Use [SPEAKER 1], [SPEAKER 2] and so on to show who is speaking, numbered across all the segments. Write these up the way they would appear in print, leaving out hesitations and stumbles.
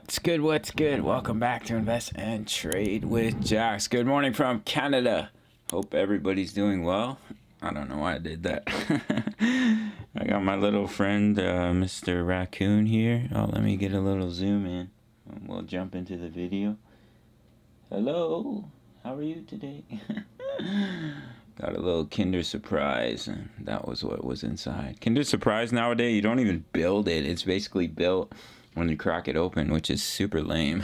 [SPEAKER 1] What's good? What's good? Welcome back to Invest and Trade with Jax. Good morning from Canada. Hope everybody's doing well. I don't know why I did that. I got my little friend, Mr. Raccoon here. Oh, let me get a little zoom in. We'll jump into the video. Hello. How are you today? Got a little Kinder Surprise, and that was what was inside. Kinder Surprise nowadays, you don't even build it. It's basically built when you crack it open, which is super lame.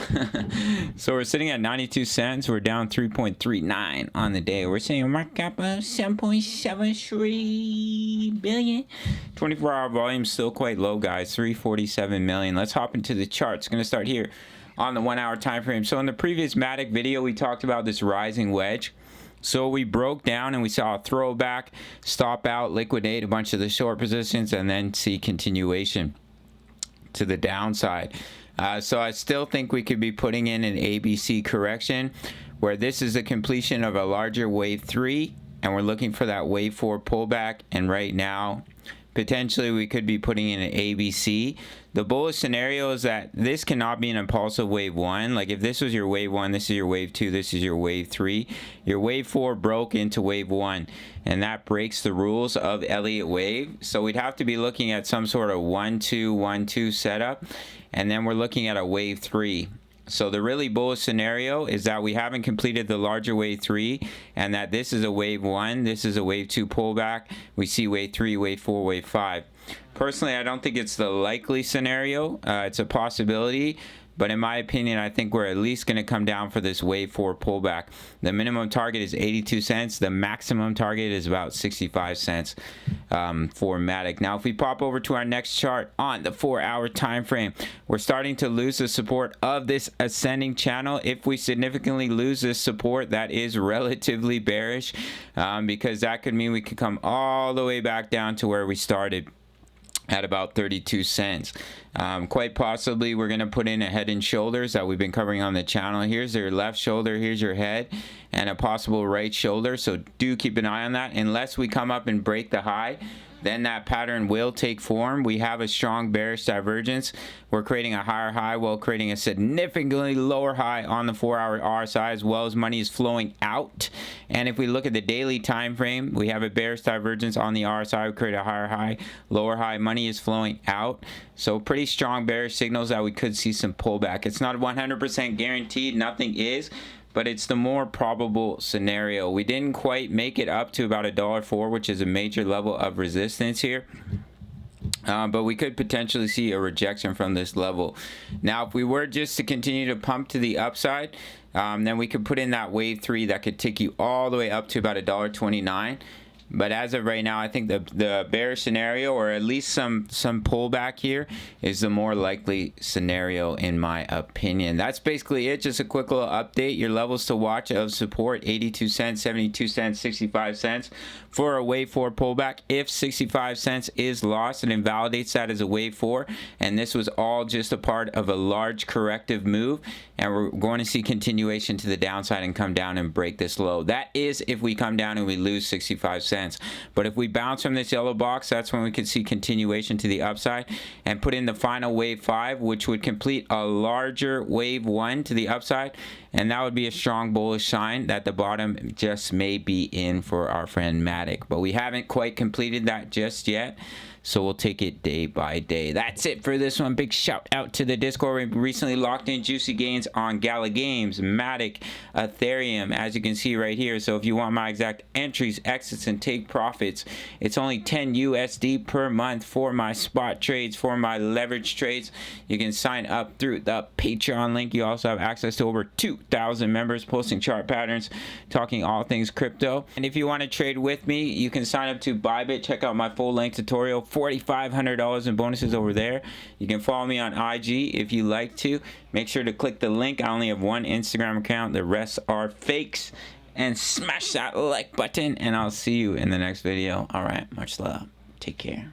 [SPEAKER 1] So we're sitting at 92 cents. We're down 3.39 on the day. We're seeing a market cap of 7.73 billion. 24-hour volume still quite low, guys. 347 million. Let's hop into the charts. Going to start here on the 1 hour time frame. So in the previous Matic video, we talked about this rising wedge. So we broke down and we saw a throwback, stop out, liquidate a bunch of the short positions, and then see continuation to the downside. So I still think we could be putting in an ABC correction where this is the completion of a larger wave 3 and we're looking for that wave 4 pullback, and right now potentially we could be putting in an ABC. The bullish scenario is that this cannot be an impulsive wave 1. Like if this was your wave 1, this is your wave 2, this is your wave 3. Your wave 4 broke into wave 1, and that breaks the rules of Elliott wave. So we'd have to be looking at some sort of 1-2-1-2 setup, and then we're looking at a wave 3. So the really bullish scenario is that we haven't completed the larger wave 3, and that this is a wave 1, this is a wave 2 pullback. We see wave 3, wave 4, wave 5. Personally, I don't think it's the likely scenario. It's a possibility, but in my opinion, I think we're at least going to come down for this wave 4 pullback. The minimum target is 82 cents. The maximum target is about 65 cents for Matic. Now, if we pop over to our next chart on the 4 hour time frame, we're starting to lose the support of this ascending channel. If we significantly lose this support, that is relatively bearish, because that could mean we could come all the way back down to where we started at about 32 cents. Quite possibly we're going to put in a head and shoulders that we've been covering on the channel. Here's your left shoulder, here's your head, and a possible right shoulder. So do keep an eye on that. Unless we come up and break the high, then that pattern will take form. We have a strong bearish divergence. We're creating a higher high while creating a significantly lower high on the 4 hour RSI, as well as money is flowing out. And if we look at the daily time frame, we have a bearish divergence on the RSI. We create a higher high, lower high, money is flowing out. So pretty strong bearish signals that we could see some pullback. It's not 100% guaranteed, nothing is, but it's the more probable scenario. We didn't quite make it up to about $1.04, which is a major level of resistance here. But we could potentially see a rejection from this level. Now, if we were just to continue to pump to the upside, then we could put in that wave 3 that could take you all the way up to about $1.29. But as of right now, I think the bearish scenario, or at least some pullback here, is the more likely scenario in my opinion. That's basically it. Just a quick little update. Your levels to watch of support: 82 cents, 72 cents, 65 cents for a wave 4 pullback. If 65 cents is lost, it invalidates that as a wave 4, and this was all just a part of a large corrective move, and we're going to see continuation to the downside and come down and break this low. That is if we come down and we lose 65 cents. But if we bounce from this yellow box, that's when we could see continuation to the upside and put in the final wave 5, which would complete a larger wave 1 to the upside, and that would be a strong bullish sign that the bottom just may be in for our friend Matic. But we haven't quite completed that just yet, so we'll take it day by day. That's it for this one. Big shout out to the Discord. We recently locked in juicy gains on Gala Games, Matic, Ethereum, as you can see right here. So if you want my exact entries, exits, and take profits, it's only 10 USD per month for my spot trades, for my leverage trades. You can sign up through the Patreon link. You also have access to over 2,000 members posting chart patterns, talking all things crypto. And if you want to trade with me, you can sign up to Bybit. Check out my full length tutorial. $4,500 in bonuses over there. You can follow me on IG if you like to. Make sure to click the link. I only have one Instagram account. The rest are fakes. And smash that like button, and I'll see you in the next video. All right, much love. Take care.